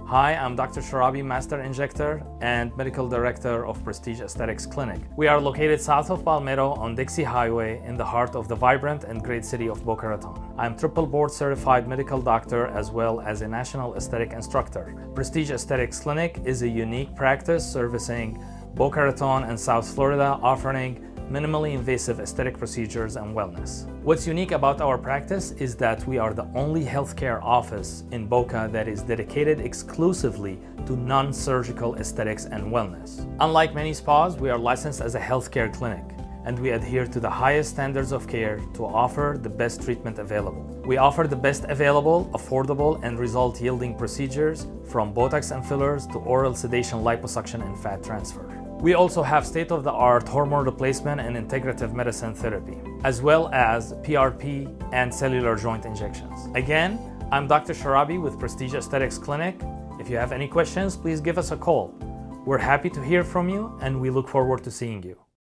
Hi, I'm Dr. Sharabi, Master Injector and Medical Director of Prestige Aesthetics Clinic. We are located south of Palmetto on Dixie Highway in the heart of the vibrant and great city of Boca Raton. I'm triple board certified medical doctor as well as a national aesthetic instructor. Prestige Aesthetics Clinic is a unique practice servicing Boca Raton and South Florida, offering minimally invasive aesthetic procedures and wellness. What's unique about our practice is that we are the only healthcare office in Boca that is dedicated exclusively to non-surgical aesthetics and wellness. Unlike many spas, we are licensed as a healthcare clinic, and we adhere to the highest standards of care to offer the best treatment available. We offer the best available, affordable, and result-yielding procedures from Botox and fillers to oral sedation, liposuction, and fat transfer. We also have state-of-the-art hormone replacement and integrative medicine therapy, as well as PRP and cellular joint injections. Again, I'm Dr. Sharabi with Prestige Aesthetics Clinic. If you have any questions, please give us a call. We're happy to hear from you, and we look forward to seeing you.